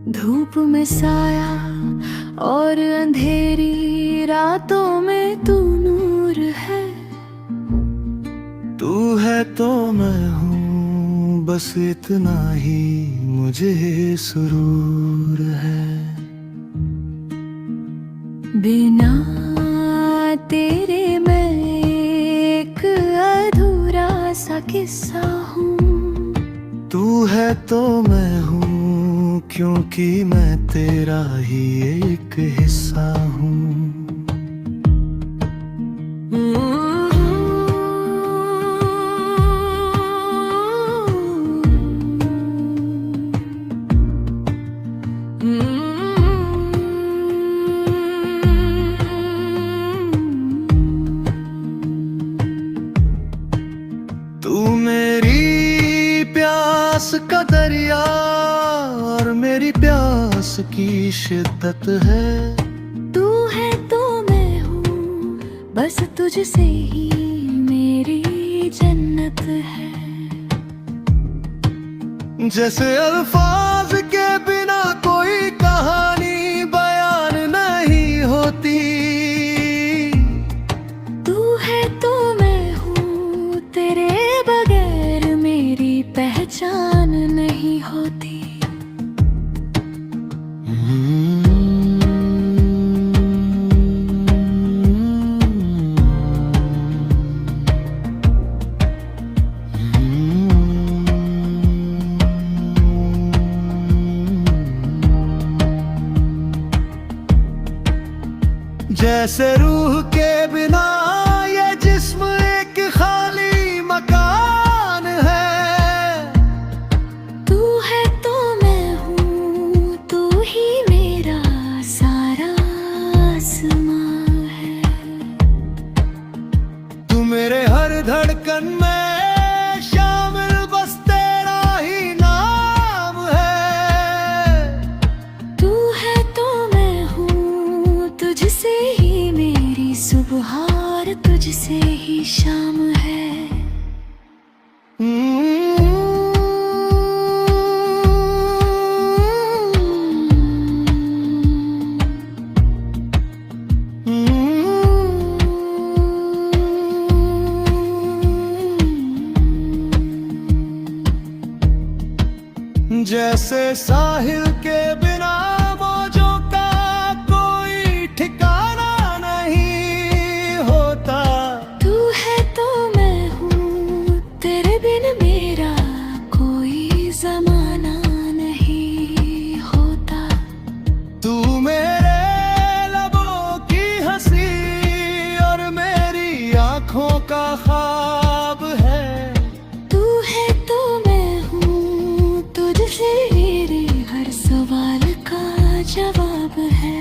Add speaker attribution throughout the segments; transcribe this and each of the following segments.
Speaker 1: धूप में साया और अंधेरी रातों में तू नूर है।
Speaker 2: तू है तो मैं हूँ, बस इतना ही मुझे सुरूर है।
Speaker 1: बिना तेरे मैं एक अधूरा सा किस्सा हूँ।
Speaker 2: तू है तो मैं हूँ, क्योंकि मैं तेरा ही एक हिस्सा हूँ। तू मेरी प्यास का दरिया और मेरी प्यास की शिद्दत है।
Speaker 1: तू है तो मैं हूँ, बस तुझसे ही मेरी जन्नत है।
Speaker 2: जैसे अल्फाज के बिना कोई कहानी बयान नहीं होती।
Speaker 1: तू है तो मैं हूँ, तेरे बगैर मेरी पहचान नहीं होती।
Speaker 2: जैसे रूह के बिना ये जिस्म एक खाली मकान है।
Speaker 1: तू है तो मैं हूँ, तू ही मेरा सारा आसमां है।
Speaker 2: तू मेरे हर धड़कन में शामिल, बस तेरा ही नाम है।
Speaker 1: तू है तो मैं हूँ, तुझसे ही मेरी सुबह और तुझसे ही शाम है।
Speaker 2: जैसे साहिल के बिना मौजों का कोई ठिकाना नहीं होता।
Speaker 1: तू है तो मैं हूँ, तेरे बिन मेरा कोई जमाना नहीं होता।
Speaker 2: तू मेरे लबों की हंसी और मेरी आँखों का ख्वाब है।
Speaker 1: तू है तो मैं हूँ, तुझसे मेरे हर सवाल का जवाब है।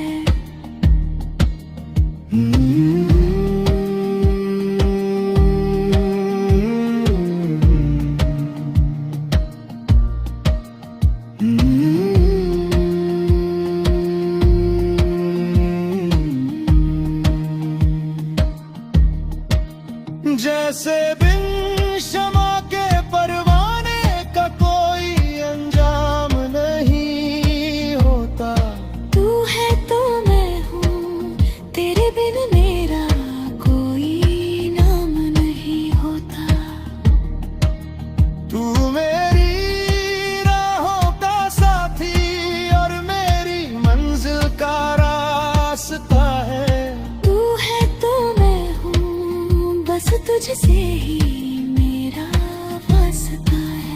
Speaker 2: जैसे बिन शमा के परवाने का कोई अंजाम नहीं होता।
Speaker 1: तू है तो मैं हूँ, तेरे बिन मेरा कोई नाम नहीं होता।
Speaker 2: तू मेरी राहों का साथी और मेरी मंजिल का रास्ता है।
Speaker 1: तू है तो मैं हूँ, बस तुझसे ही मेरा वास्ता है।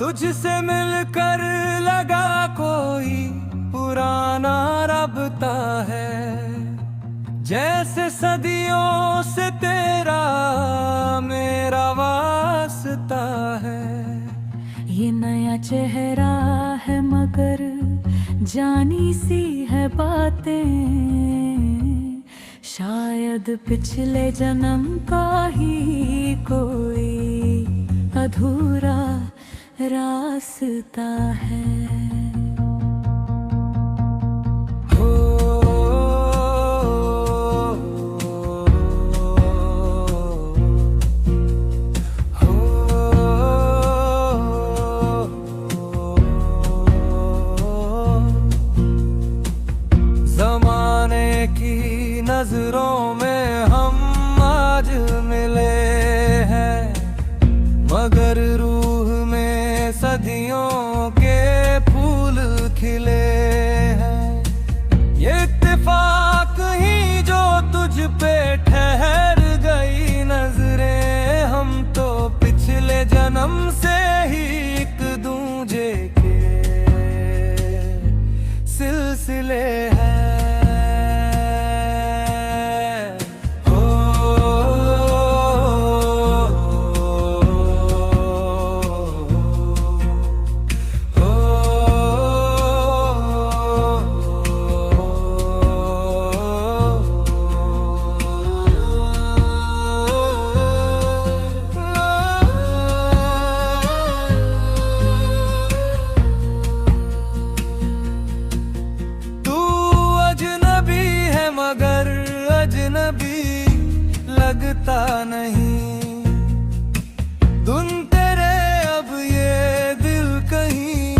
Speaker 2: तुझसे मिलकर लगा कोई पुराना रबता है, जैसे सदियों से तेरा मेरा वास्ता है।
Speaker 1: ये नया चेहरा है मगर जानी सी है बातें, शायद पिछले जन्म का ही कोई अधूरा रास्ता है।
Speaker 2: ज़माने की नजरों में हम आज मिले हैं, मगर रूह में सदियों के फूल खिले हैं। ये इत्तेफाक ही जो तुझ पे ठहर गई नजरें, हम तो पिछले जन्म से ही एक दूजे के सिलसिले हैं। मगर अजनबी लगता नहीं, धुन तेरे अब ये दिल कहीं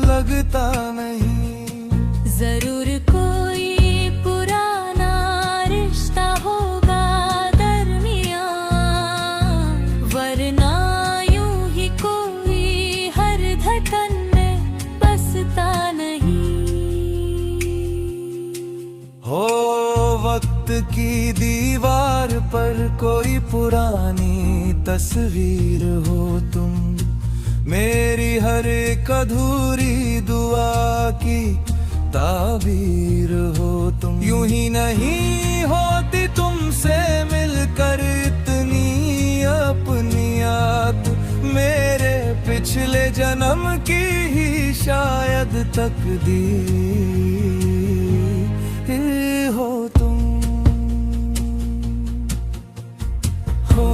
Speaker 2: लगता नहीं।
Speaker 1: जरूर कोई पुराना रिश्ता होगा दरमियां, वरना यूं ही कोई हर धड़कन में बसता नहीं।
Speaker 2: हो वक्त की दीवार पर कोई पुरानी तस्वीर हो तुम, मेरी हर एक अधूरी दुआ की ताबीर हो तुम। यूं ही नहीं होती तुमसे मिलकर इतनी अपनी याद, मेरे पिछले जन्म की ही शायद तकदीर हो तुम। हो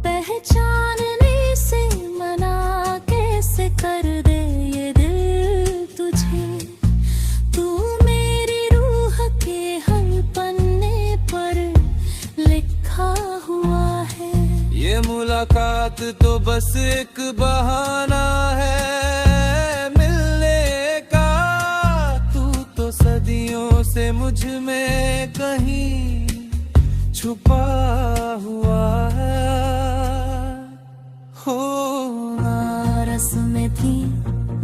Speaker 1: पहचानने से मना कैसे कर दे ये दिल तुझे, तू मेरी रूह के हर पन्ने पर लिखा हुआ है।
Speaker 2: ये मुलाकात तो बस एक बहाना है मिलने का, तू तो सदियों से मुझ में कहीं छुपा हुआ है। हो
Speaker 1: ना रस्में थी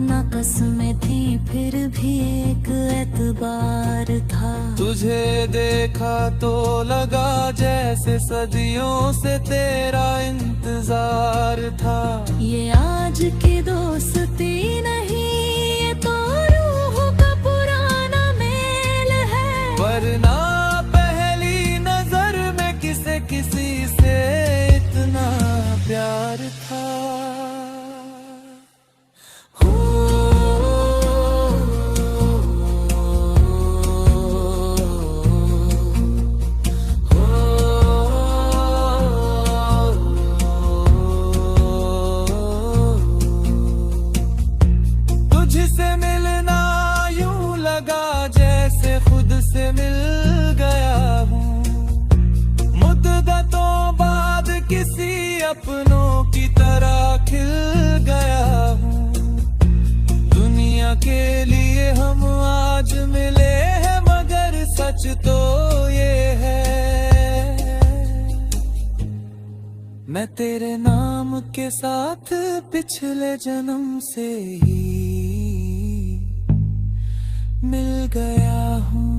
Speaker 1: ना कसमें थी, फिर भी एक एतबार था।
Speaker 2: तुझे देखा तो लगा जैसे सदियों से तेरा इंतजार था।
Speaker 1: ये आज की दोस्ती नहीं, ये तो रूह का पुराना मेल है।
Speaker 2: वरना पहली नजर में किसे किसी से इतना प्यार था। तुझसे मिलना यूं लगा जैसे खुद से मिल सच तो ये है, मैं तेरे नाम के साथ पिछले जन्म से ही मिल गया हूँ।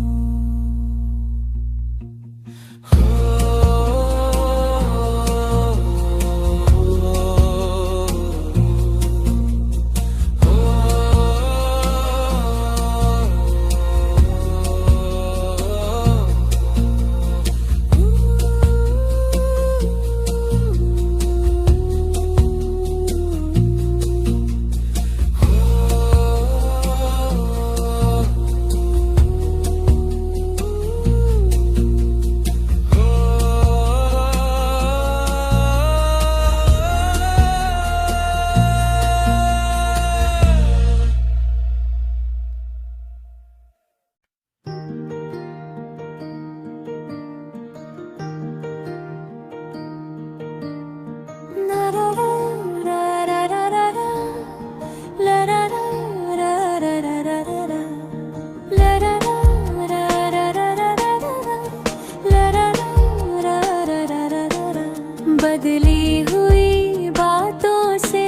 Speaker 1: बदली हुई बातों से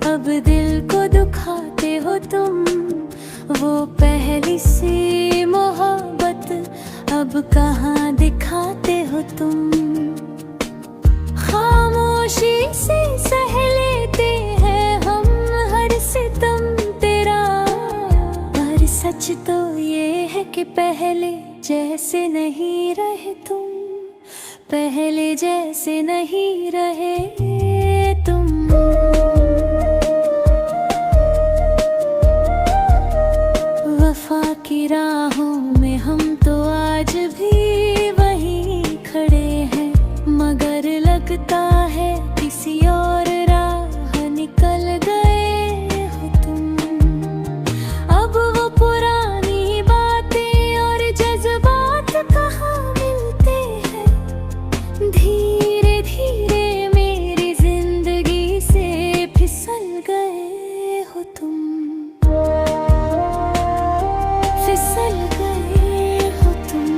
Speaker 1: अब दिल को दुखाते हो तुम, वो पहली सी मोहब्बत अब कहाँ दिखाते हो तुम। खामोशी से सह लेते हैं हम हर सितम तेरा, पर सच तो ये है कि पहले जैसे नहीं रहे तुम, पहले जैसे नहीं रहे तुम। वफा की राहों में हम तो आज भी वहीं खड़े हैं, मगर लगता है किसी और राह निकल गए हो तुम। अब वो पुरानी बातें और जज्बात कहाँ मिलते हैं, धीरे धीरे मेरी जिंदगी से फिसल गए हो तुम, फिसल गए हो तुम।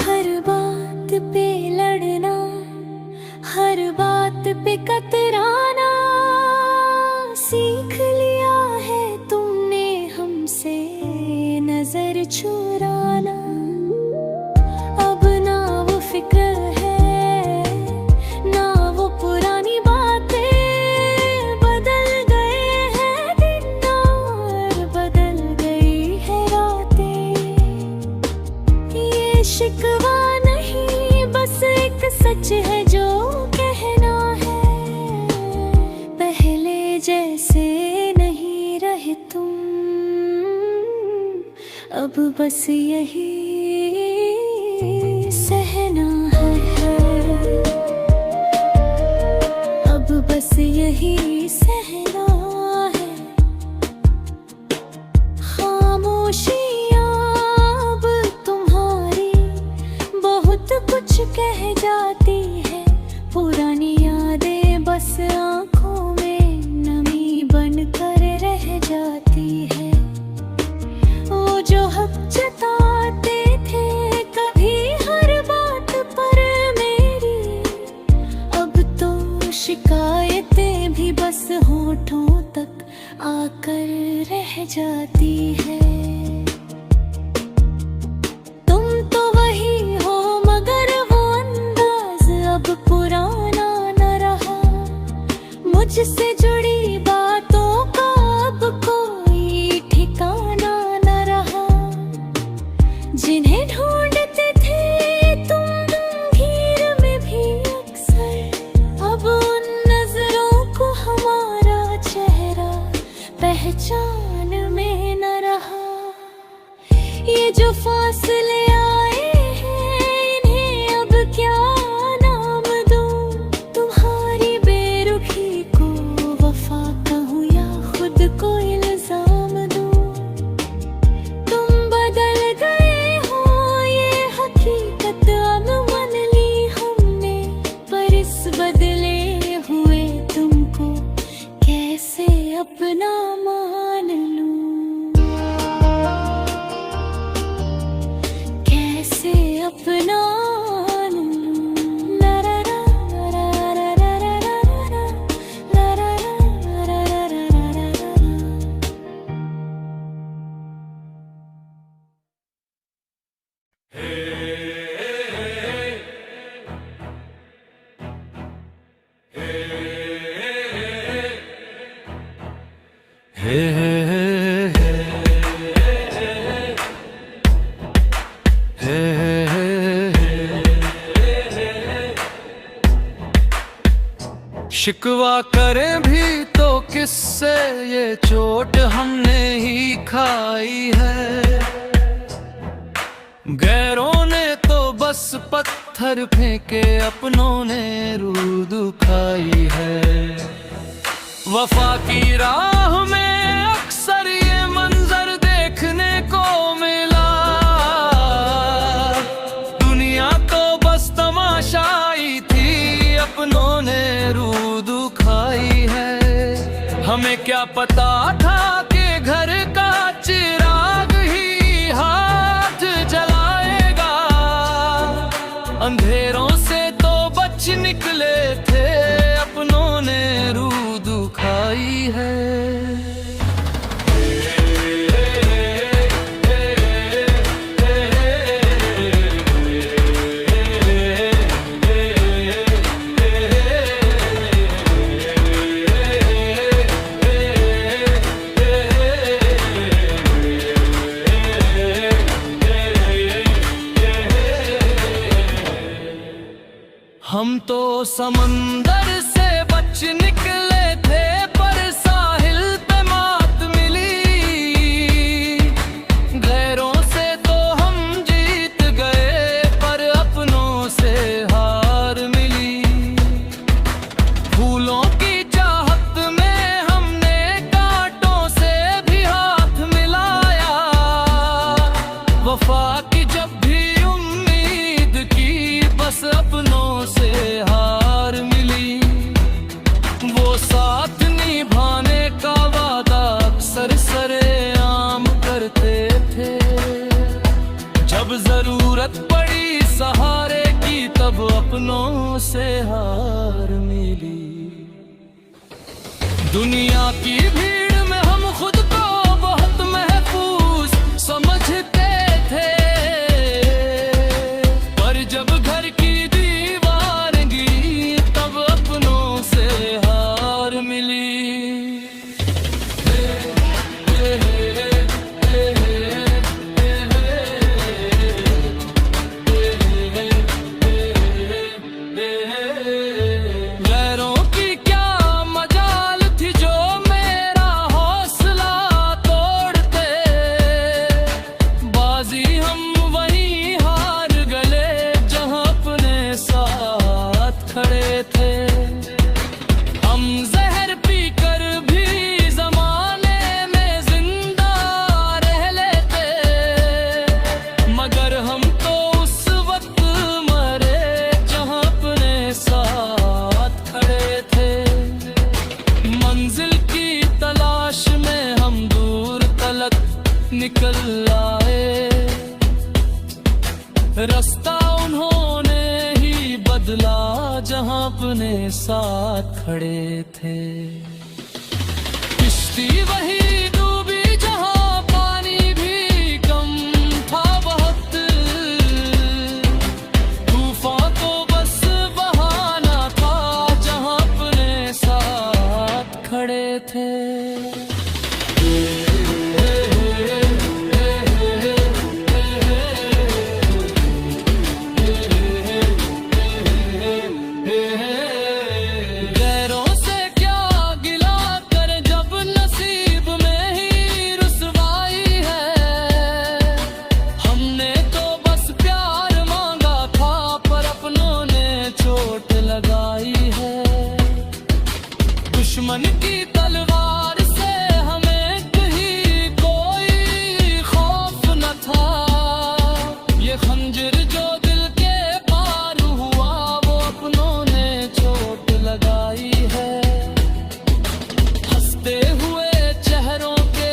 Speaker 1: हर बात पे लड़ना, हर बात पे कतराना सीख लिया है तुमने हमसे, नजर चुराना। अब ना वो फिक्र है ना वो पुरानी बातें, बदल गए हैं दिन और बदल गई है रातें। ये शिकवा नहीं बस एक सच है जो कहना है, पहले जैसे नहीं रहे तुम, अब बस यही सहना है, अब बस यही सहना है। खामोशियाँ अब तुम्हारी बहुत कुछ कह जाती है, पुरानी यादें बस आँखों में नमी बन कर रह जाती है। वो जो हक जताते थे कभी हर बात पर मेरी, अब तो शिकायतें भी बस होठों तक आकर रह जाती है। तुम तो वही हो मगर वो अंदाज अब पुराना न रहा, मुझसे जुड़ी बातों का अब कोई ठिकाना न रहा। जिन्हें ढूंढते थे तुम भीड़ में भी अक्सर, अब उन नजरों को हमारा चेहरा पहचान में न रहा। ये जो फासले आए हैं इन्हें अब क्या नाम दूं, तुम्हारी बेरुखी को वफा कहूँ या खुद को इल्जाम दूं। तुम बदल गए हो ये हकीकत अब मान ली हमने, पर इस बदले हुए तुमको
Speaker 2: हे हे हे हे शिकवा करें भी तो किससे, ये चोट हमने ही खाई है। गैरों ने तो बस पत्थर फेंके, अपनों ने रूह दुखाई है। वफा की राह में अक्सर ये मंजर देखने को मिला, दुनिया तो बस तमाशाई थी, अपनों ने रूह दुखाई है। हमें क्या पता था कि घर का चिराग ही हाथ जलाएगा, अंधेरों से तो बच निकले थे, अपनों ने रूह दुखाई है। हम तो समंदर से बच निकले थे, पर साहिल पे मात मिली। गैरों से तो हम जीत गए, पर अपनों से हार मिली। फूलों की चाहत में हमने कांटों से भी हाथ मिलाया, वफा की जब भी उम्मीद की, बस अपनों से हार मिली। वो साथ निभाने का वादा अक्सर सरेआम करते थे, जब जरूरत पड़ी सहारे की, तब अपनों से हार मिली। दुनिया की भीड़ में हम खुद को बहुत महफूज समझते थे, पर जब घर की निकल आए, रास्ता उन्होंने ही बदला, जहां अपने साथ खड़े थे। किश्ती वही डूबी जहां पानी भी कम था बहुत, तूफान तो बस बहाना था, जहां अपने साथ खड़े थे। दुश्मन की तलवार से हमें कहीं कोई खौफ न था, ये खंजर जो दिल के पार हुआ, वो अपनों ने चोट लगाई है। हंसते हुए चेहरों के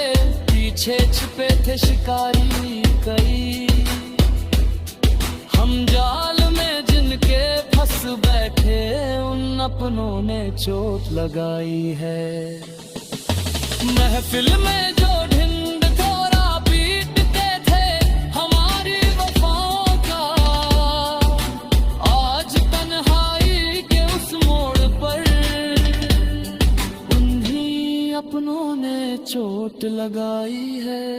Speaker 2: पीछे छिपे थे शिकारी कई, हम जाल में जिनके फंस बैठे, उन अपनों ने चोट लगाई है। महफिल में जो ढिंड थोड़ा पीटते थे हमारी वफाओं का, आज तन्हाई के उस मोड़ पर उन्हीं अपनों ने चोट लगाई है।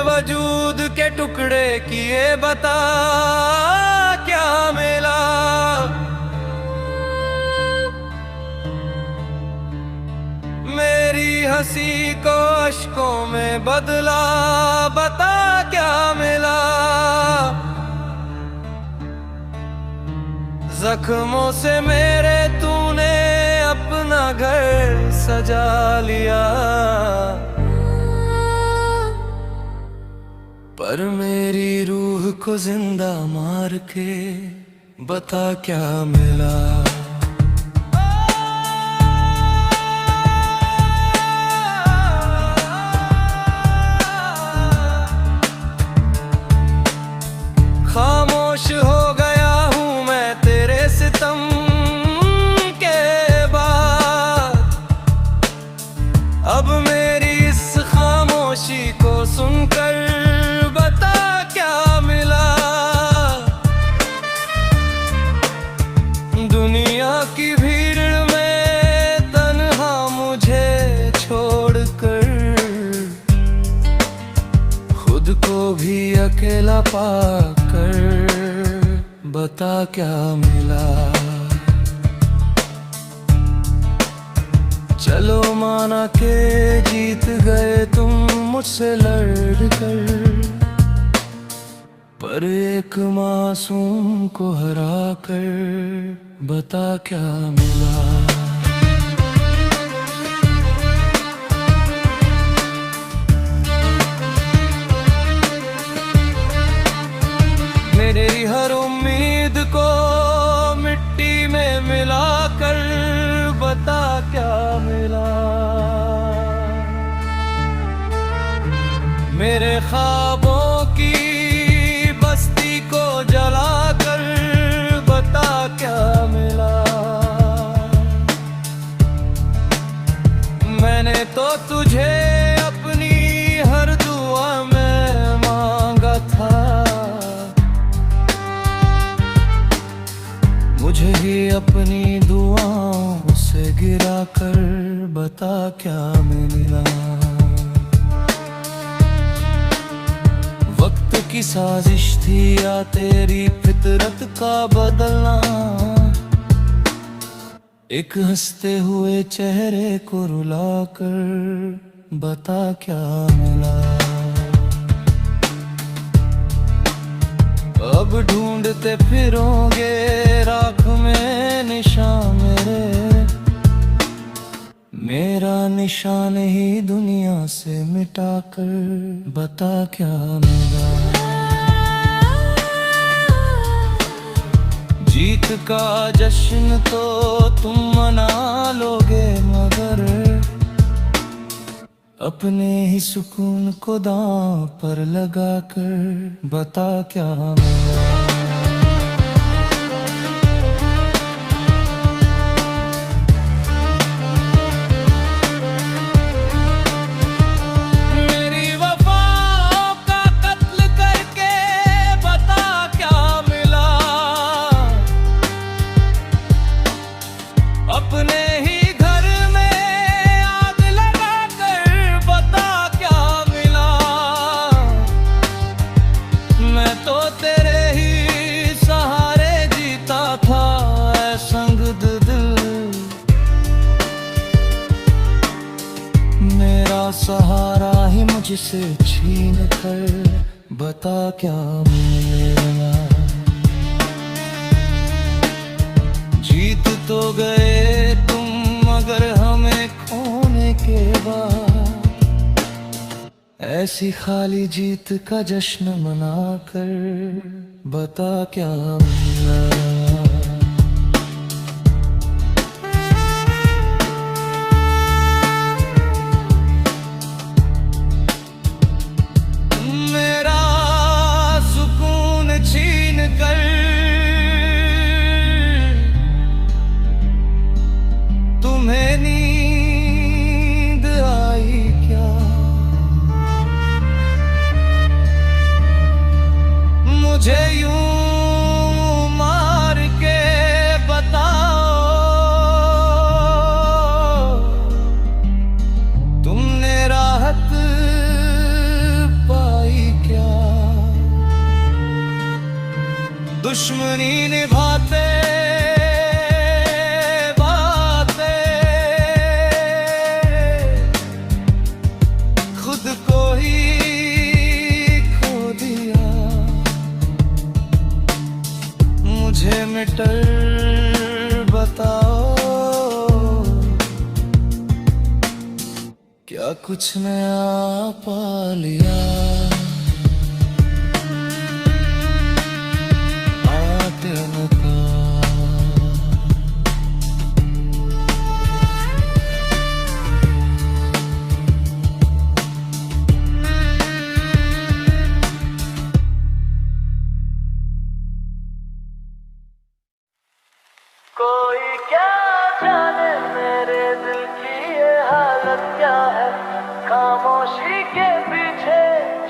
Speaker 3: वजूद के टुकड़े किए बता क्या मिला। मेरी हंसी को अश्कों में बदला, बता क्या मिला। जख्मों से मेरे तूने अपना घर सजा लिया, पर मेरी रूह को जिंदा मार के बता क्या मिला। खामोश हो गया हूँ मैं तेरे सितम के बाद, अब मेरी इस खामोशी को सुनकर बता क्या मिला। दुनिया की भीड़ में तन्हा मुझे छोड़कर, खुद को भी अकेला पाकर बता क्या मिला। चलो माना के जीत गए तुम मुझसे लड़कर, पर एक मासूम को हरा कर बता क्या मिला। मेरी हर उम्मीद को मिट्टी में मिलाकर बता क्या मिला। मेरे ख्वाबों की बस्ती को जलाकर बता क्या मिला। मैंने तो तुझे अपनी हर दुआ में मांगा था, मुझे ही अपनी दुआओं से गिरा कर बता क्या मिला। वक्त की साजिश थी या तेरी फितरत का बदलना, एक हंसते हुए चेहरे को रुलाकर बता क्या मिला। अब ढूंढते फिरोगे राख में निशान मेरे, मेरा निशान ही दुनिया से मिटाकर बता क्या मिला। जीत का जश्न तो तुम मना लोगे, मगर अपने ही सुकून को दांव पर लगाकर बता क्या मिला। मेरी वफाओं का कत्ल करके बता क्या मिला। अपने ही घर में आग लगाकर बता क्या मिला। मैं तो तेरे ही सहारे जीता था ऐ संग दिल, मेरा सहारा ही मुझसे छीन कर बता क्या मिला। जीत तो गए तुम मगर हमें खोने के बाद, ऐसी खाली जीत का जश्न मनाकर बता क्या मिला। कुछ नया पा लिया। आटे का
Speaker 4: कोई क्या जाने मेरे दिल की ये हालत क्या है, खामोशी के पीछे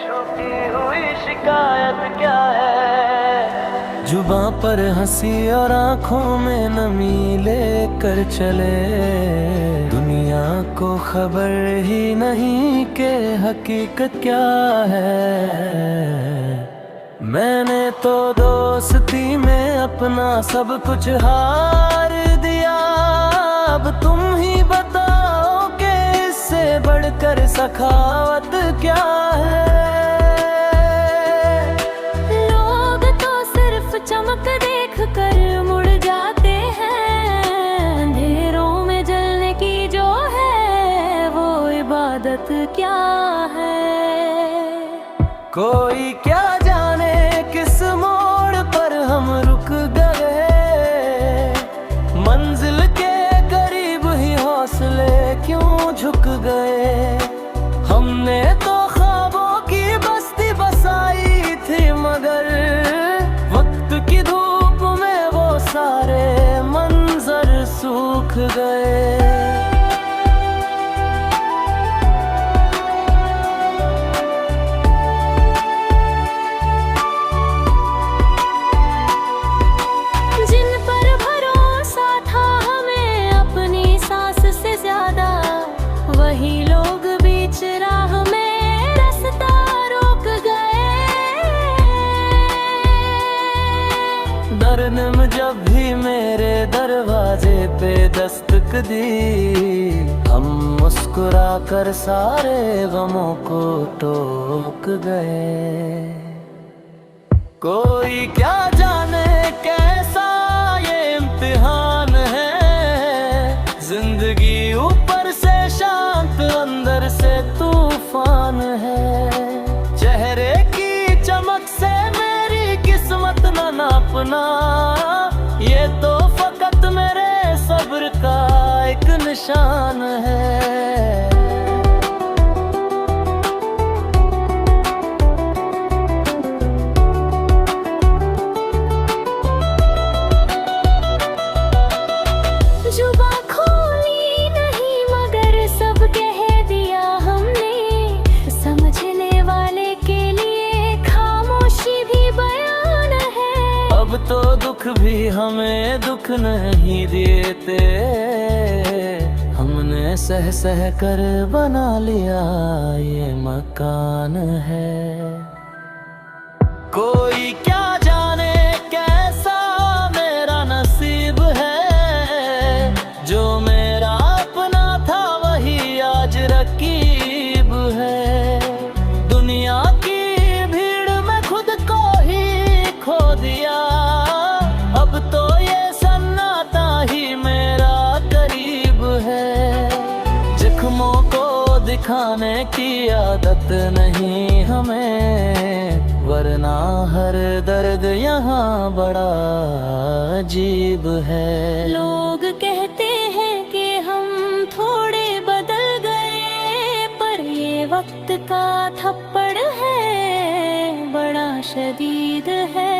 Speaker 4: छुपी हुई शिकायत क्या है।
Speaker 3: जुबां पर हंसी और आंखों में नमी लेकर चले, दुनिया को खबर ही नहीं कि हकीकत क्या है। मैंने तो दोस्ती में अपना सब कुछ हार दिया, अब तुम ही बताओ कि इससे बढ़कर सखावत क्या है।
Speaker 1: लोग तो सिर्फ चमक देख कर मुड़ जाते हैं, अंधेरों में जलने की जो है वो इबादत क्या है।
Speaker 3: कोई क्या जाने किस मोड़ पर हम रुक गए, मंजिल के करीब ही हौसले क्यों झुक गए। हमने तो ख्वाबों की बस्ती बसाई थी, मगर वक्त की धूप में वो सारे मंजर सूख गए। दर्द जब भी मेरे दरवाजे पे दस्तक दी, हम मुस्कुरा कर सारे गमों को टोक गए। कोई क्या जाने कैसा ये इम्तिहान है, जिंदगी ऊपर से शांत अंदर से तूफान है। चेहरे की चमक से मेरी किस्मत न नापना, ये तो फकत मेरे सब्र का एक निशान है।
Speaker 1: जुबां खोली नहीं मगर सब कह दिया हमने, समझने वाले के लिए खामोशी भी बयान है।
Speaker 3: अब तो दुख भी हमें दुख नहीं देते, हमने सह सह कर बना लिया ये मकान है। कोई क्या जाने कैसा मेरा नसीब है, जो मेरा अपना था वही आज रकीब है। दुनिया की भीड़ में खुद को ही खो दिया, अब तो ये सन्नाटा ही मेरा करीब है। जख्मों को दिखाने की आदत नहीं हमें, वरना हर दर्द यहाँ बड़ा अजीब है।
Speaker 1: लोग कहते हैं कि हम थोड़े बदल गए, पर ये वक्त का थप्पड़ है बड़ा शदीद है।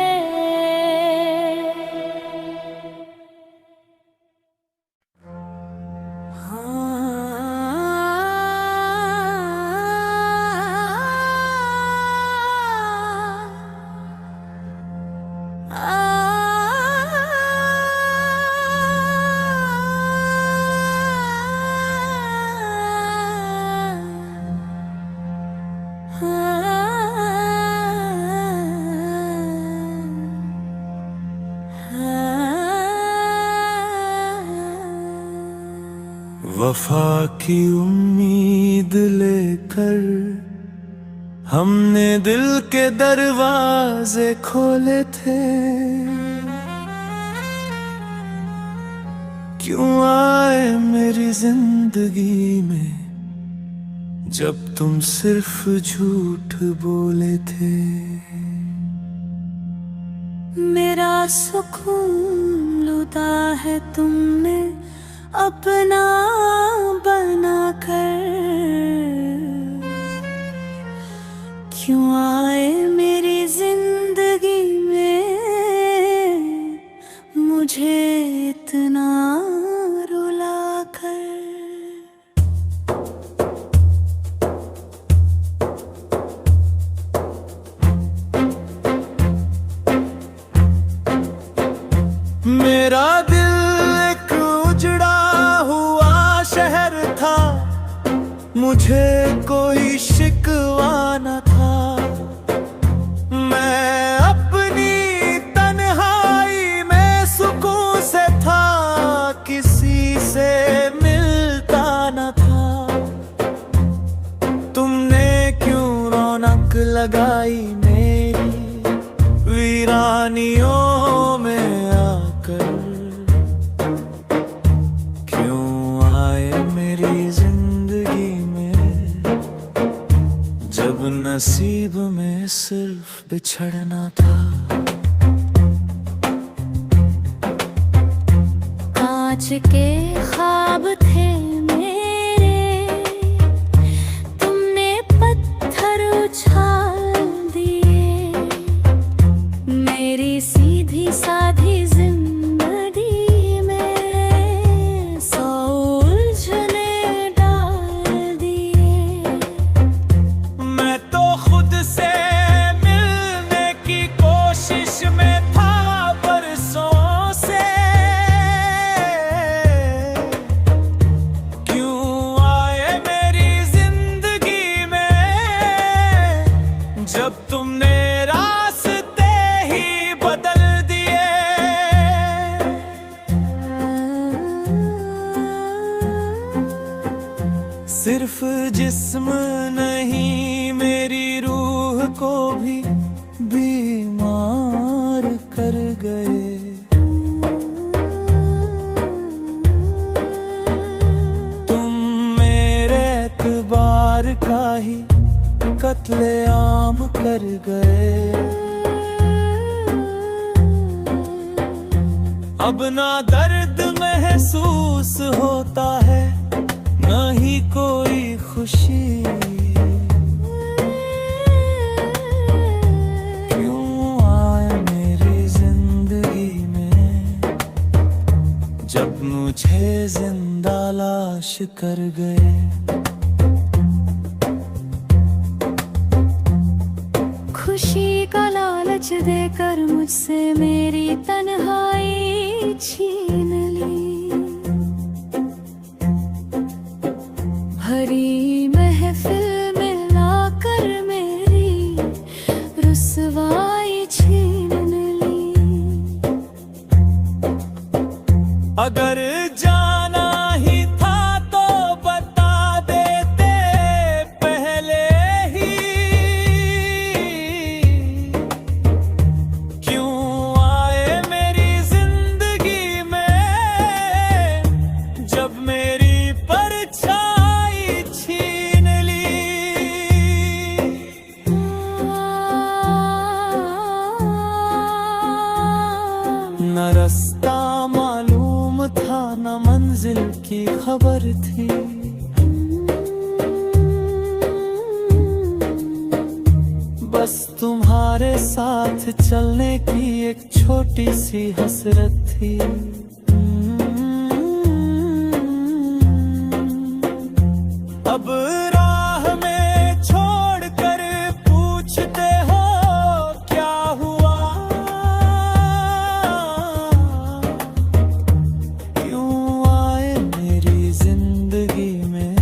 Speaker 3: वफा की उम्मीद लेकर हमने दिल के दरवाजे खोले थे, क्यों आए मेरी जिंदगी में जब तुम सिर्फ झूठ बोले थे।
Speaker 1: मेरा सुकून लूटा है तुमने अपना बना कर। क्यों आए मेरी जिंदगी में मुझे इतना रुला कर।
Speaker 3: मेरा दिल एक उजड़ा हुआ शहर था, मुझे कोई शिकवा न था। मैं अपनी तन्हाई में सुकून से था, किसी से मिलता न था। तुमने क्यों रौनक लगाई मेरी वीरानियों में आकर। क्यों आए मेरी जिंदगी में जब नसीब में सिर्फ बिछड़ना था।
Speaker 1: कांच के ख्वाब थे मेरे, तुमने पत्थर उछाल दिए। मेरी सीधी साधी जिंदगी में सौ उलझने डाल दिए।
Speaker 3: मैं तो खुद से मिलने की कोशिश में था बरसों से। क्यों आए मेरी जिंदगी में जब तुमने रास्ते ही बदल दिए। सिर्फ जिस्म नहीं मेरी रूह को भी बीमार कर गए। तुम मेरे एतबार का ही कत्लेआम कर गए। अब ना दर्द महसूस होता है, ना ही कोई खुशी। क्यों आए मेरी जिंदगी में जब मुझे जिंदा लाश कर गए।
Speaker 1: खुशी का लालच देकर मुझसे मेरी तन्हाई छीन ली। भरी महफिल में लाकर मेरी रुसवाई छीन ली।
Speaker 3: अगर जाना ही था तो बता देते पहले ही। क्यों आए मेरी जिंदगी में जब मेरी परछाई छीन ली। न रास्ता मालूम था, न मंजिल की खबर थी। बस तुम्हारे साथ चलने की एक छोटी सी हसरत थी। अब राह में छोड़कर पूछते हो क्या हुआ। क्यों आए मेरी जिंदगी में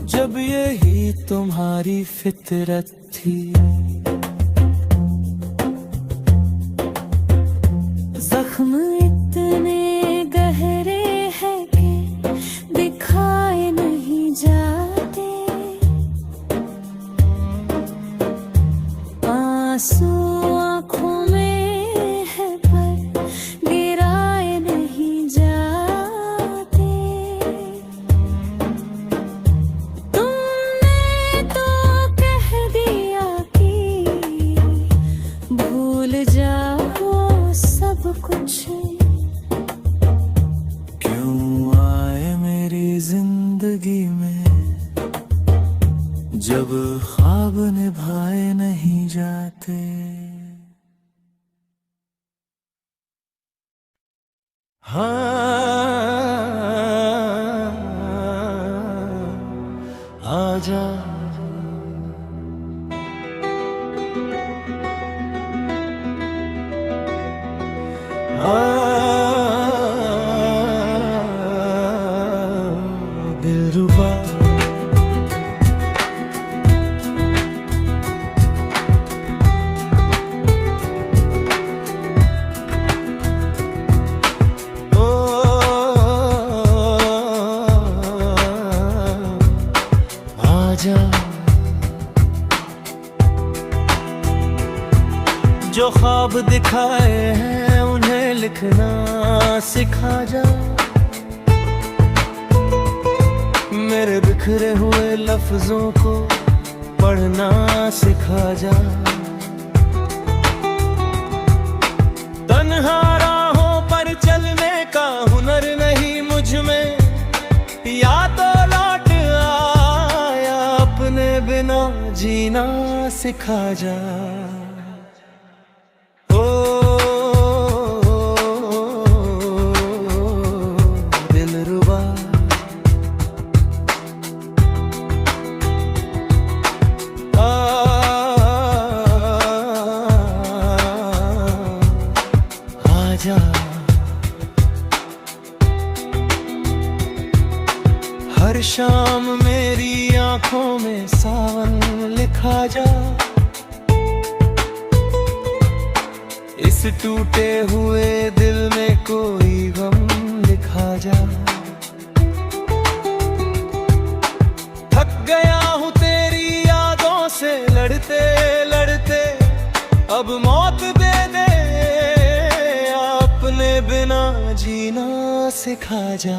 Speaker 3: जब यही तुम्हारी फितरत थी।
Speaker 1: जख्म इतने गहरे हैं कि दिखाए नहीं जाते। आंसू आँखों में है पर गिराए नहीं जाते।
Speaker 3: जब ख्वाब निभाए नहीं जाते, आजा दिलरुबा। जो ख्वाब दिखाए हैं उन्हें लिखना सिखा जा, मेरे बिखरे हुए लफ्जों को पढ़ना सिखा जा। तन्हा राहों पर चलने का हुनर नहीं मुझ में, या तो लौट आया अपने बिना जीना सिखा जा। दिलरुबा आजा, हर शाम मेरी आंखों में सावन लिखा जा, इस टूटे हुए दिल में कोई गम लिखा जा। थक गया हूँ तेरी यादों से लड़ते लड़ते, अब मौत दे दे अपने बिना जीना सिखा जा।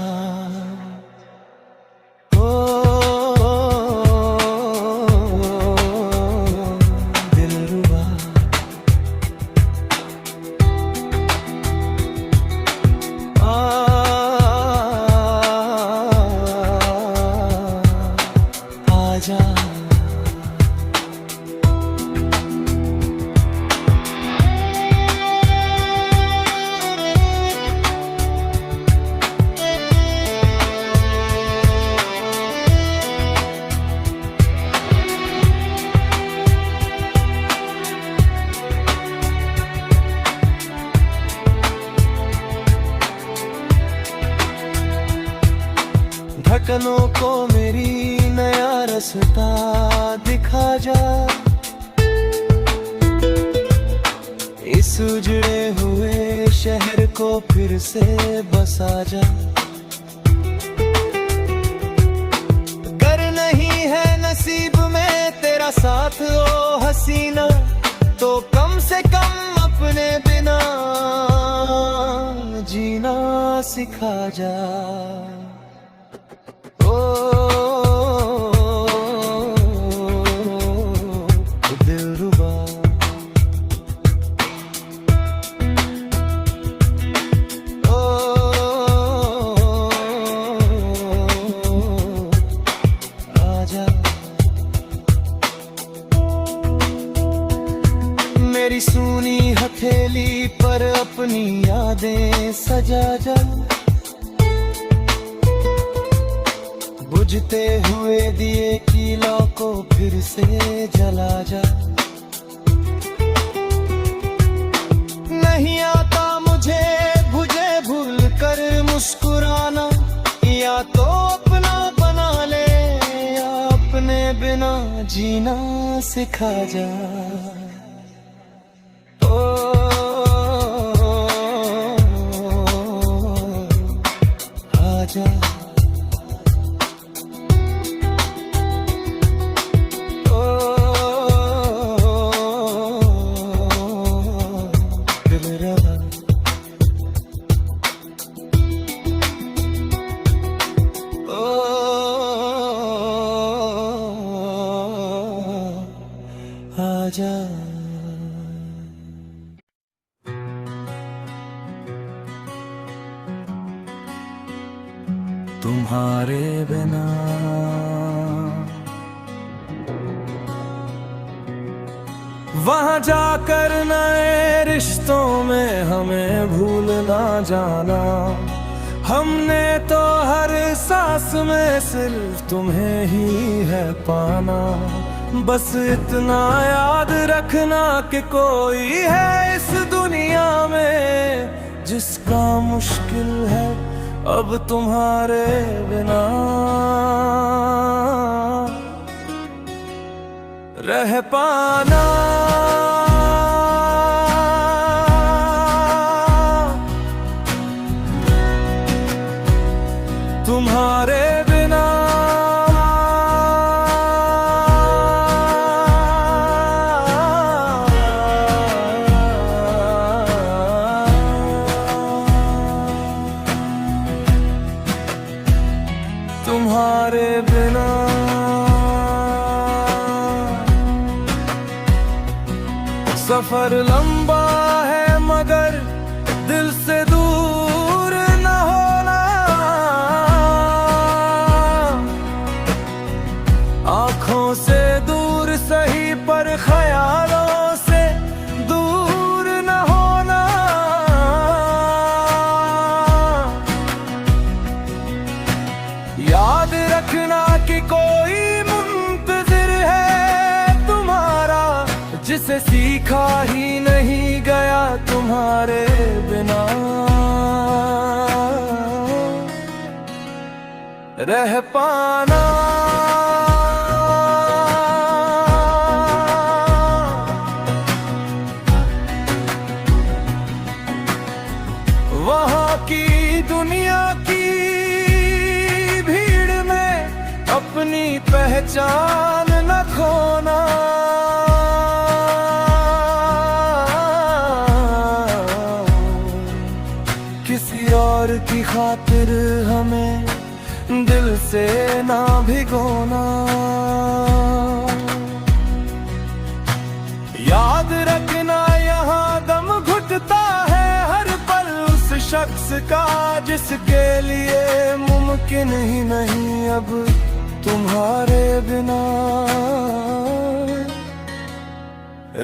Speaker 3: धड़कनों को मेरी नया रास्ता दिखा जा, इस उजड़े हुए शहर को फिर से बसा जा। गर नहीं है नसीब में तेरा साथ ओ हसीना, तो कम से कम अपने बिना जीना सिखा जा। दिलरुबा आजा, मेरी सूनी हथेली पर अपनी यादें सजा जा, बुझते हुए दिए की लौ को फिर से जला जा। नहीं आता मुझे बुझे भूल कर मुस्कुराना, या तो अपना बना ले या अपने बिना जीना सिखा जा। आजा आजा। तुम्हारे बिना वहाँ जाकर नए रिश्तों में हमें भूल ना जाना। हमने तो हर सांस में सिर्फ तुम्हें ही है पाना। बस इतना याद रखना कि कोई है इस दुनिया में जिसका मुश्किल है अब तुम्हारे बिना रह पाना। तुम्हारे बिना तुम्हारे बिना सफर लंबा है मगर दिल से दूर न होना। आँखों से दूर सही पर ख्यालों से दूर न होना। याद रखना कि कोई मुंतजिर है तुम्हारा जिसे सीखा ही नहीं गया तुम्हारे बिना रह पाना। वहाँ की दुनिया की भीड़ में अपनी पहचान न खोना। किसी और की खातिर हमें दिल से ना भिगोना। याद रखना यहाँ दम घुटता है हर पल उस शख्स का जिसके लिए मुमकिन ही नहीं अब तुम्हारे बिना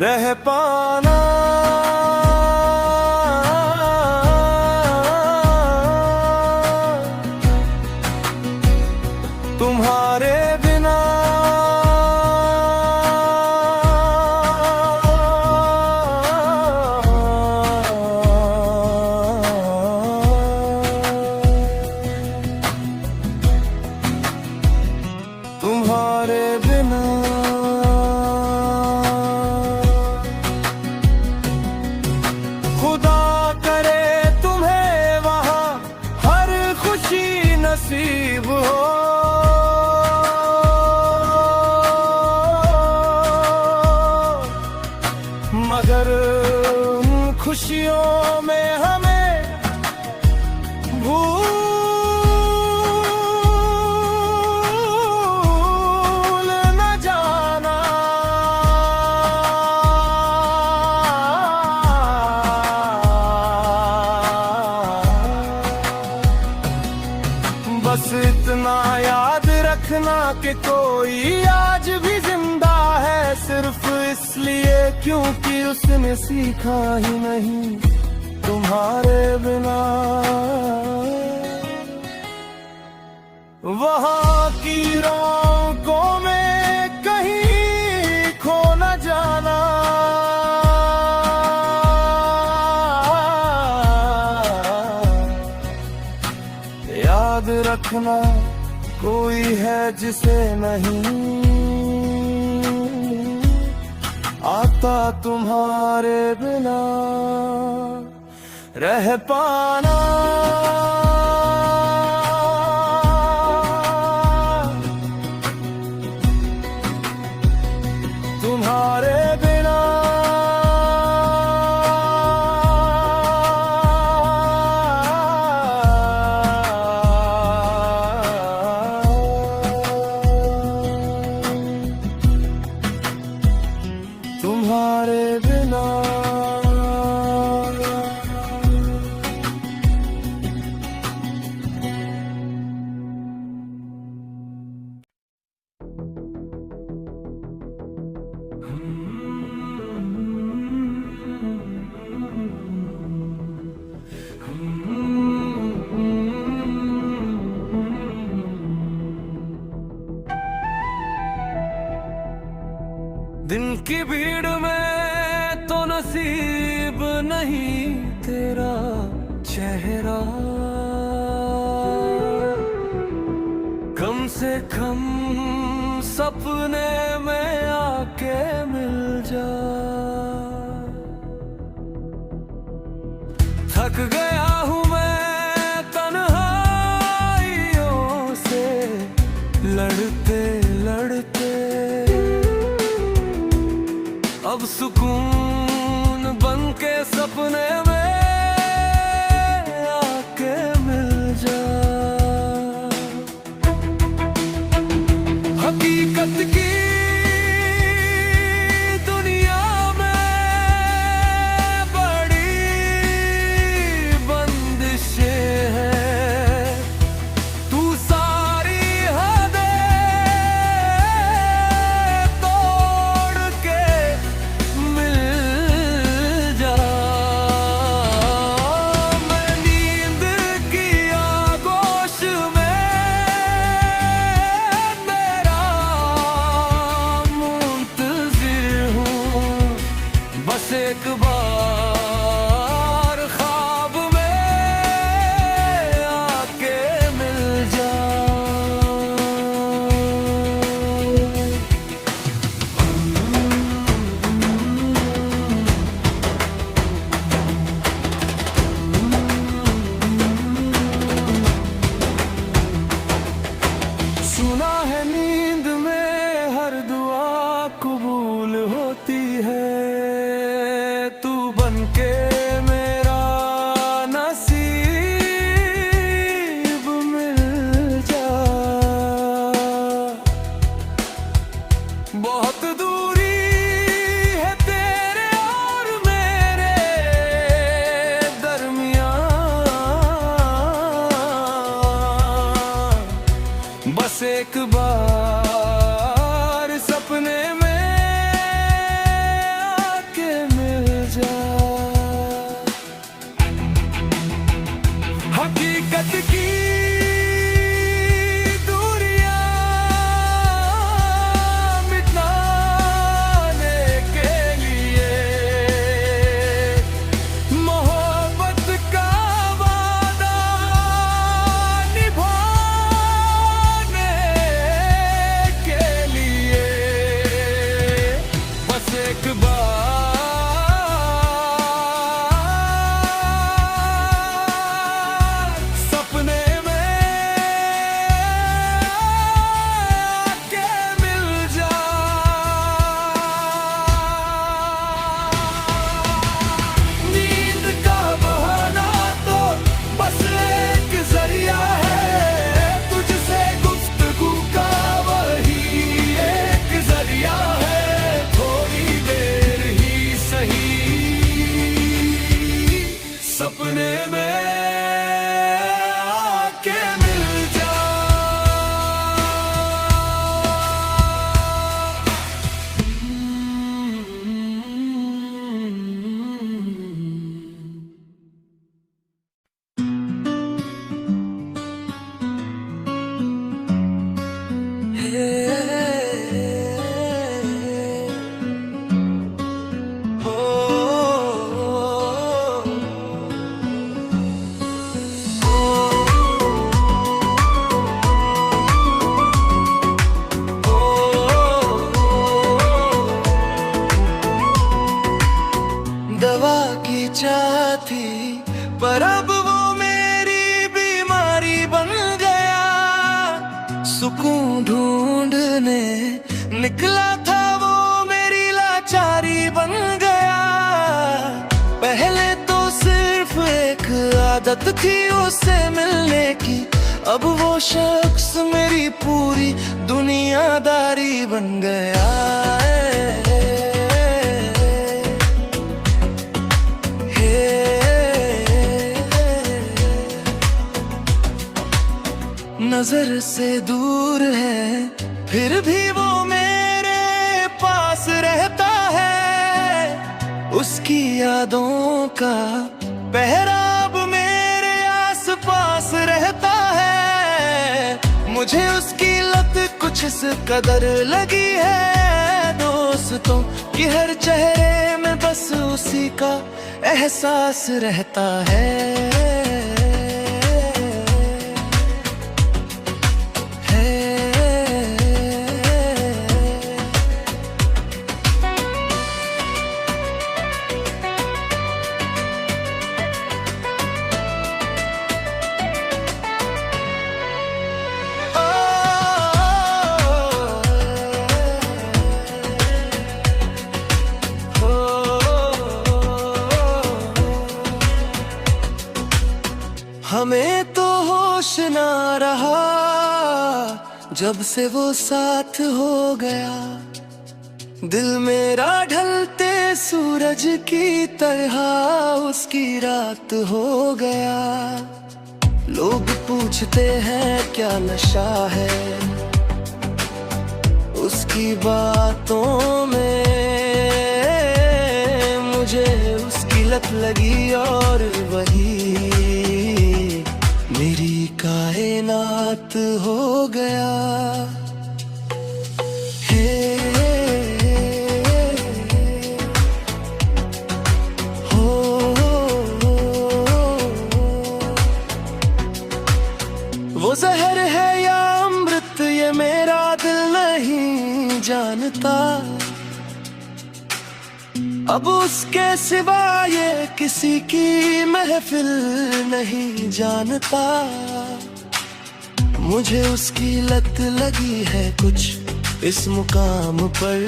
Speaker 3: रह पाना। तुम्हारे बिना तुम्हारे बिना खुदा करे तुम्हें वहाँ हर खुशी नसीब हो। मगर उन खुशियों में हमें भूल न जाना। बस इतना याद रखना कि कोई आज भी जिंदा है सिर्फ इसलिए क्योंकि उसने सीखा ही नहीं तुम्हारे बिना। वहाँ की रौनकों में कहीं खो न जाना। याद रखना कोई है जिसे नहीं आता तुम्हारे बिना रह पाना। तुम्हारे बिना तुम्हारे बिना
Speaker 2: की भीड़ में तो नसीब नहीं तेरा चेहरा, कम से कम सपने में आके मिल जा। थक गया हूँ मैं तन्हाइयों से लड़ते लड़ते, अब सुकून बन के सपने में आके मिल जा। हकीकत की दुनिया में बड़ी बंदिशें हैं, तू सारी हदें तोड़ के मिल जा। मैं नींद की आगोश में मेरा मुंतज़िर हूँ, बस एक बार ख्वाब में आके मिल जा। सुना है नींद में हर दुआ कबूल होती है, तू बनके मेरा नसीब मिल जा। बहुत दूरी है तेरे और मेरे दरमियां, बस एक बार सपने में आके मिल जा। हकीकत की दूरियां मिटाने के लिए मोहब्बत का वादा निभाने के लिए, बस एक बार सपने में आके मिल जा। नींद का बहाना तो बस एक जरिया है, तुझसे गुफ्तगू का वही एक जरिया है। थोड़ी देर ही सही सपने में आके मिल जा। दवा की चाह थी पर अब वो मेरी बीमारी बन गया, सुकून ढूंढने निकला था वो मेरी लाचारी बन गया। पहले तो सिर्फ एक आदत थी उससे मिलने की, अब वो शख्स मेरी पूरी दुनियादारी बन गया। नजर से दूर है फिर भी वो मेरे पास रहता है, उसकी यादों का पहरा अब मेरे आस पास रहता है। मुझे उसकी लत कुछ इस कदर लगी है, दो
Speaker 3: दोस्तों कि हर चेहरे में बस उसी का एहसास रहता है। हमें तो होश ना रहा जब से वो साथ हो गया। दिल मेरा ढलते सूरज की तरह उसकी रात हो गया। लोग पूछते हैं क्या नशा है उसकी बातों में, मुझे उसकी लत लगी और वही मेरी कायनात हो गया। हे वो जहर है या अमृत ये मेरा दिल नहीं जानता। अब उसके सिवा ये किसी की महफिल नहीं जानता। मुझे उसकी लत लगी है कुछ इस मुकाम पर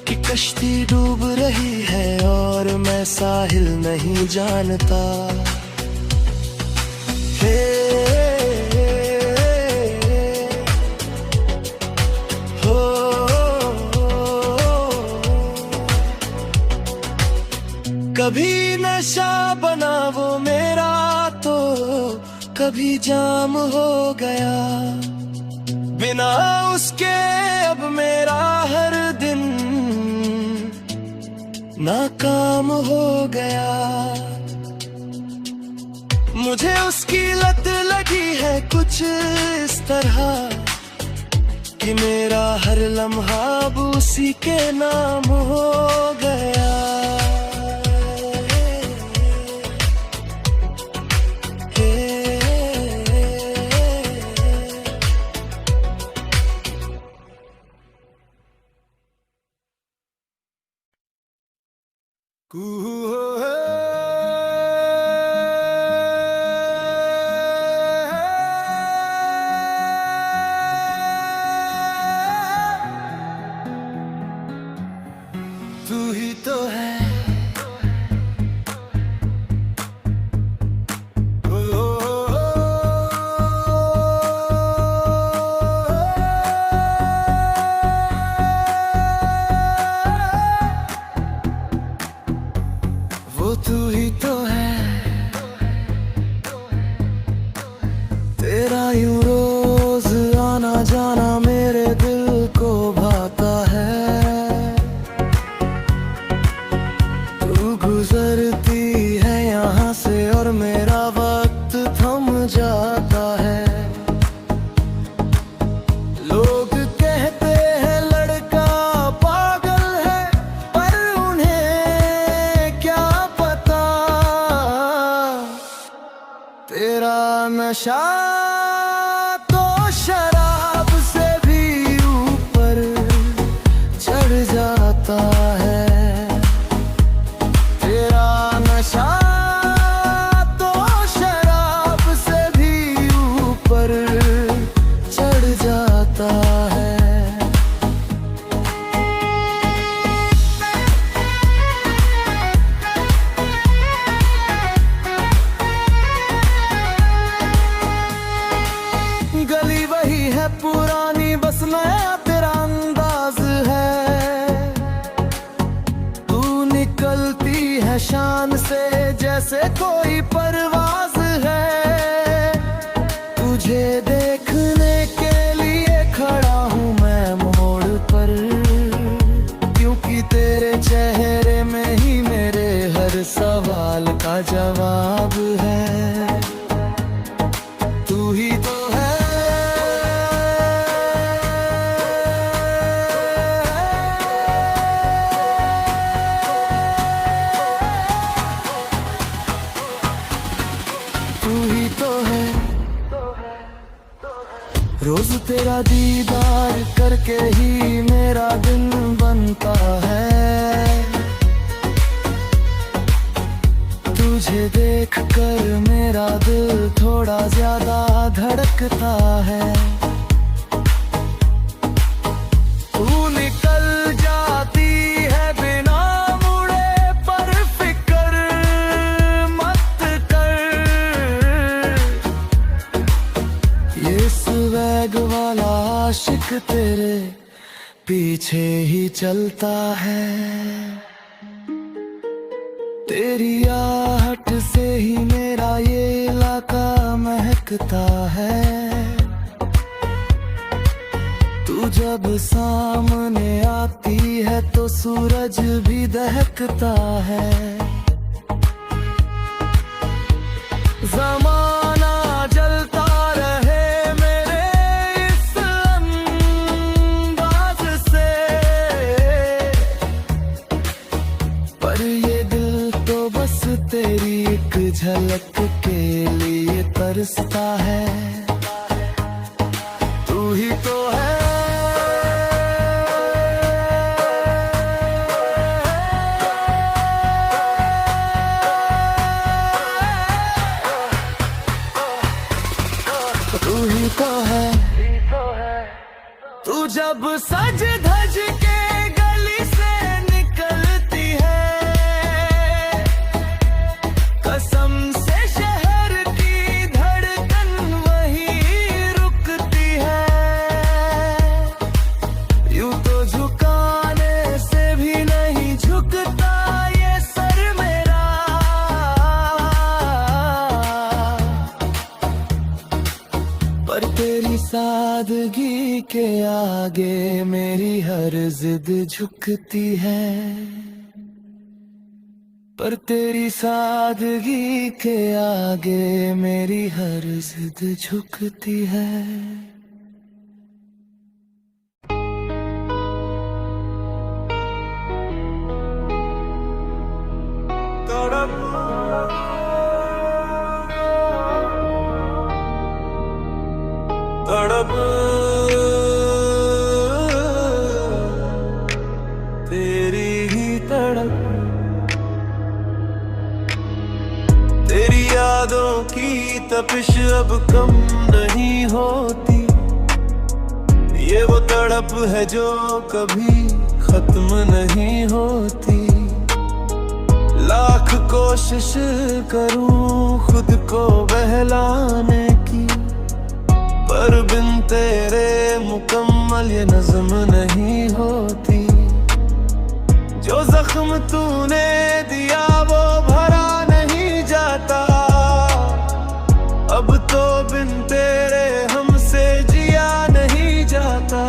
Speaker 3: कि कश्ती डूब रही है और मैं साहिल नहीं जानता। कभी नशा बना वो मेरा तो कभी जाम हो गया। बिना उसके अब मेरा हर दिन नाकाम हो गया। मुझे उसकी लत लगी है कुछ इस तरह कि मेरा हर लम्हा अब उसी के नाम हो गया। तू ही तो है वो तू ही तो है। तेरा यूं रोज आना जाना मेरे दिल को भाता है। तू गुजरती है यहाँ से और मेरा वक्त थम जाता है। लोग कहते हैं लड़का पागल है पर उन्हें क्या पता तेरा नशा तो शराब से भी ऊपर चढ़ जाता है। तेरा नशा तो शराब से भी ऊपर चढ़ जाता है। तू ही तो है, रोज तेरा दीदार करके ही मेरा दिन बनता है। तुझे देख कर मेरा दिल थोड़ा ज्यादा धड़कता है। तू निकल जाती है बिना मुड़े पर फिक्र मत कर। ये स्वैग वाला आशिक तेरे पीछे ही चलता है। तेरी आहट से ही मेरा ये इलाका महकता है। तू जब सामने आती है तो सूरज भी दहकता है। ज़माना जलता रहे मेरे इस अंदाज से, पर ये दिल तो बस तेरी एक झलक के लिए तरसता है। तू ही तो है, तू ही तो है। तू जब सज धज के गली से निकलती है, कसम से शहर की धड़कन वहीं रुकती है। यूं तो झुकाने से भी नहीं झुकता ये सर मेरा, पर तेरी सादगी के आगे मेरी हर जिद झुकती है। पर तेरी सादगी के आगे मेरी हर जिद झुकती है। तड़प तेरी ही तड़प, तेरी यादों की तपिश अब कम नहीं होती। ये वो तड़प है जो कभी खत्म नहीं होती। लाख कोशिश करूं खुद को बहलाने की, पर बिन तेरे मुकम्मल ये नज़्म नहीं होती। जो जख्म तूने दिया वो भरा नहीं जाता। अब तो बिन तेरे हमसे जिया नहीं जाता।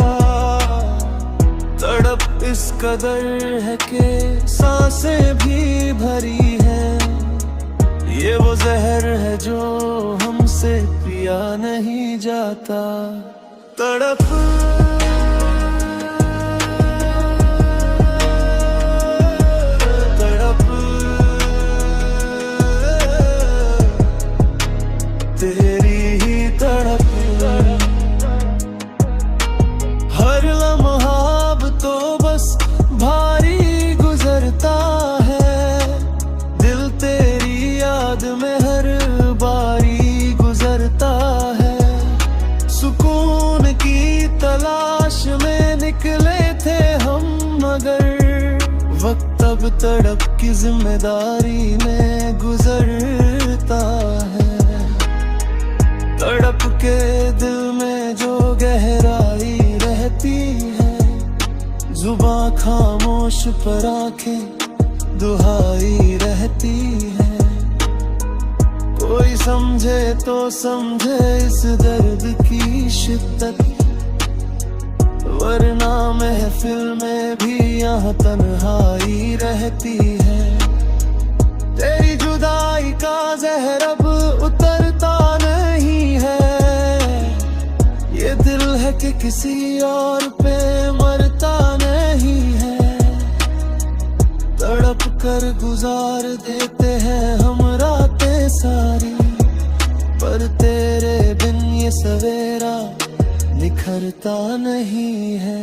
Speaker 3: तड़प इस कदर है कि सांसें भी भरी है। ये वो जहर है जो हमसे पिया नहीं जाता। तड़प तड़प तेरी ही तड़प, हर लम्हा अब तो बस भारी गुजरता है। दिल तेरी याद में हर बारी गुजरता है। सुकून की तलाश में निकले थे हम, मगर वक्त अब तड़प की जिम्मेदारी में गुजरता है। तड़प के दिल में जो गहराई रहती है, जुबां खामोश पर आंखें दुहाई रहती है। कोई समझे तो समझे इस दर्द की शिद्दत, वरना महफिल में भी यहाँ तन्हाई रहती है। तेरी जुदाई का जहर अब उतरता नहीं है। ये दिल है कि किसी और पे मरता नहीं है। तड़प कर गुजार देते हैं हम रातें सारी, सवेरा निखरता नहीं है।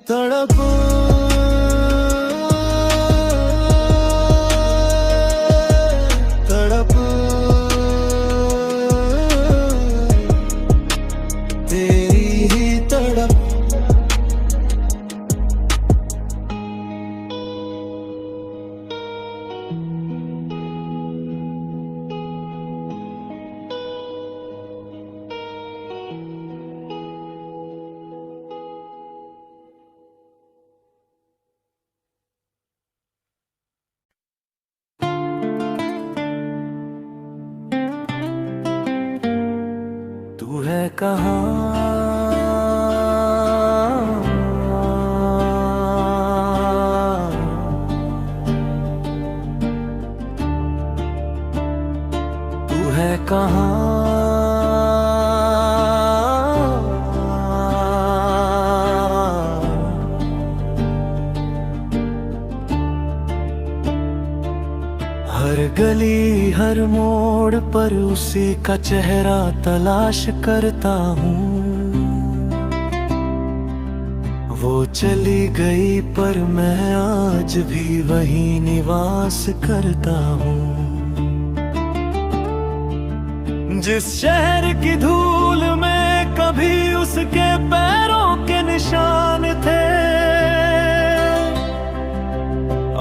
Speaker 3: तड़प तड़प तेरी ही तड़प। तू है कहाँ तू है कहाँ हर गली हर मोड़ पर उसी का चेहरा तलाश करता हूँ। वो चली गई पर मैं आज भी वहीं निवास करता हूँ। जिस शहर की धूल में कभी उसके पैरों के निशान थे,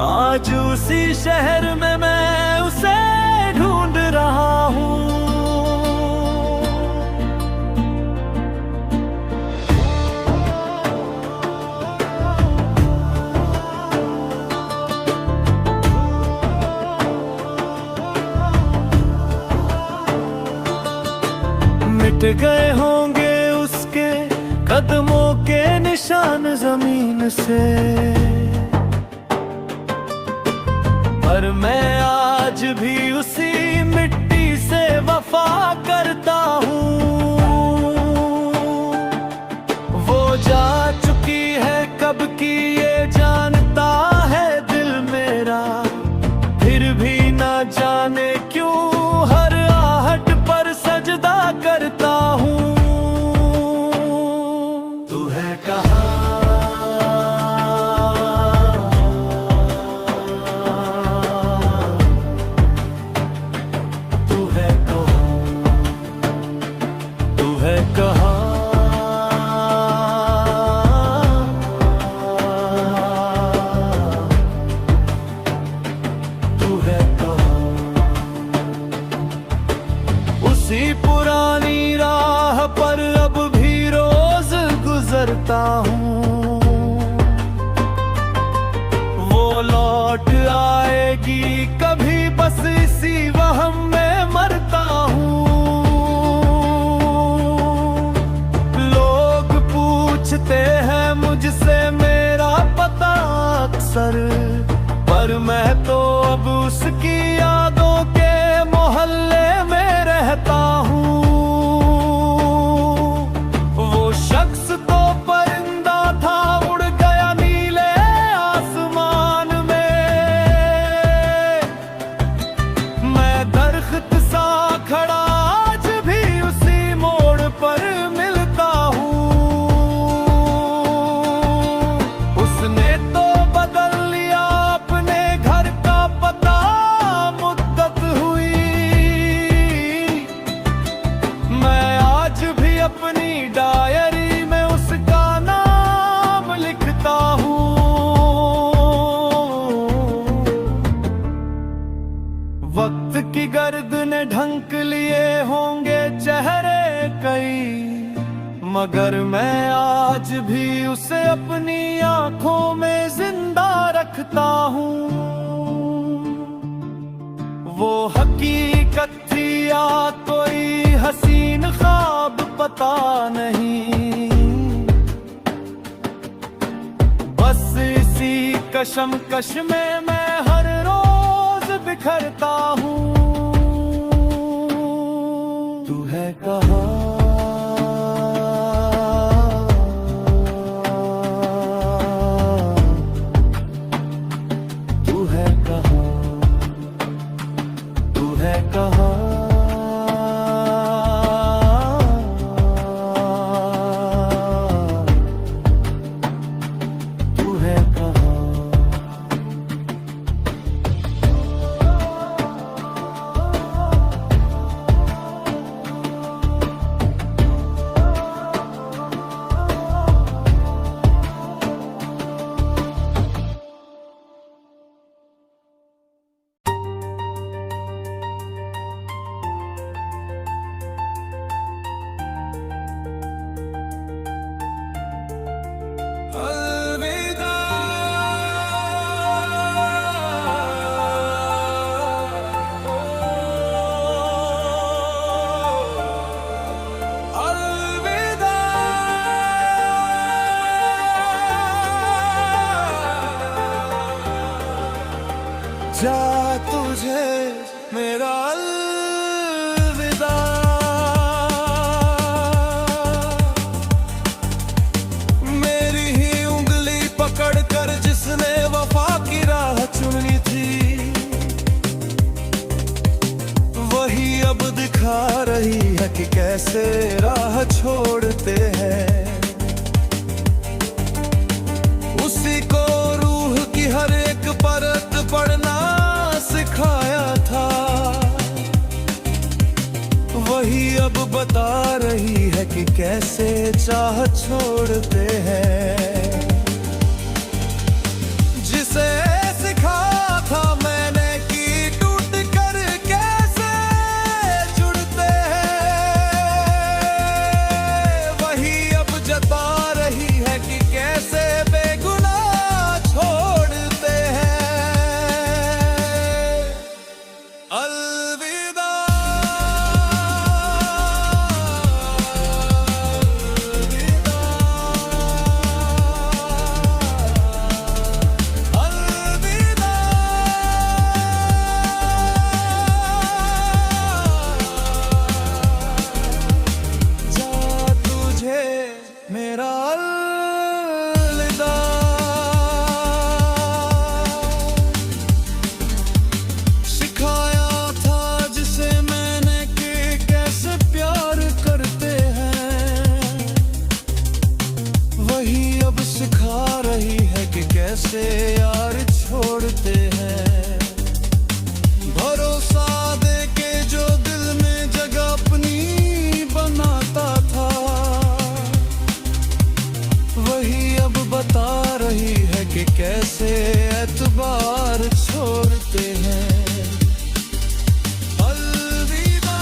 Speaker 3: आज उसी शहर में मैं उसे ढूंढ रहा हूँ। मिट गए होंगे उसके कदमों के निशान जमीन से, पर मैं आज भी उसी मिट्टी से वफा करता हूँ। वो जा चुकी है कब की ये जानता है दिल मेरा, फिर भी ना जाने क्यों हर आहट पर सजदा करता हूँ। तू है कहाँ पुरानी राह पर अब भी रोज गुजरता हूँ। वो लौट आएगी कभी बस इसी वहम में मरता हूँ। लोग पूछते हैं मुझसे मेरा पता अक्सर, पर मैं तो अब उसकी यादों के मोहल्ले में रहता हूँ। वो शख्स तो परिंदा था उड़ गया नीले आसमान में, मैं दरख्त सा खड़ा आज भी उसी मोड़ पर मिलता हूँ। उसने तो बदल लिया अपने घर का पता, मुद्दत हुई मैं आज भी अपनी डायरी में उसका नाम लिखता हूँ। वक्त की गर्द ने ढंक लिए होंगे चेहरे कई, मगर मैं आज भी उसे अपनी आंखों में जिंदा रखता हूँ। वो हकीकत थी या कोई हसीन ख्वाब पता नहीं, बस इसी कशमकश में मैं हर रोज बिखरता हूँ। तू है कहाँ तुझे मेरा अलविदा। मेरी ही उंगली पकड़कर जिसने वफा की राह चुनी थी, वही अब दिखा रही है कि कैसे राह छोड़ते हैं। उसी को रूह की हर एक परत पढ़ना सिखाया था, वही अब बता रही है कि कैसे चाह छोड़ते हैं। जिसे सिखा था मैंने कि टूट कर कैसे जुड़ते हैं, वही अब जता रही है कि कैसे बेगुनाह छोड़ते हैं। अलविदा। मेरा अलविदा। सिखाया था जिसे मैंने कि कैसे प्यार करते हैं, वही अब सिखा रही है कि कैसे यार छोड़ते हैं। भरोसा दे के जो दिल में जगह अपनी बनाता था, वही अब बता रही है कि कैसे एतबार छोड़ते हैं। अलविदा।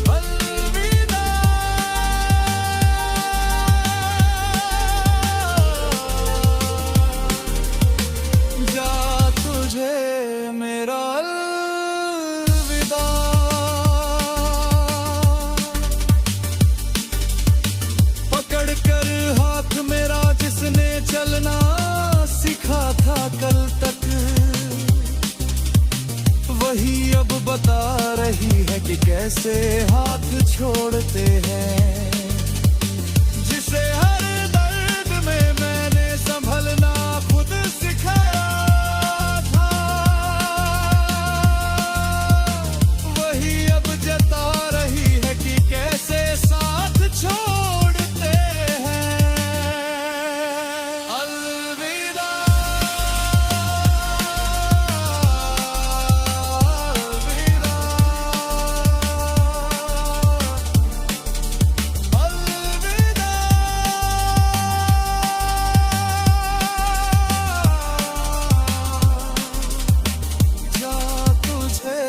Speaker 3: अलविदा। जा तुझे मेरा अलविदा। पकड़ कर हाथ मेरा जिसने चलना सिखा था कल तक, वही अब बता रही है कि कैसे हाथ छोड़ते हैं। जिसे हर दर्द में मैंने संभलना खुद सिखाया था, वही अब जता रही है कि कैसे साथ छोड़ते हैं। अलविदा। अलविदा। जा तुझे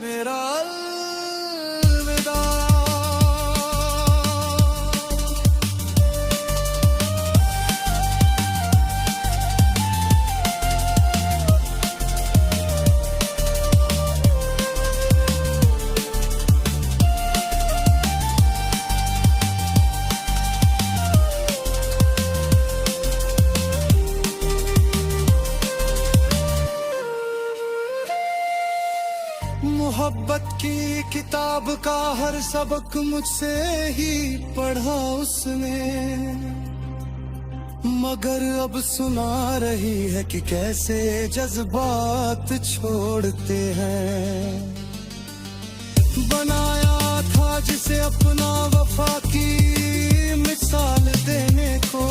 Speaker 3: मेरा अलविदा। मोहब्बत की किताब का हर सबक मुझसे ही पढ़ा उसने, मगर अब सुना रही है कि कैसे जज्बात छोड़ते हैं। बनाया था जिसे अपना वफा की मिसाल देने को,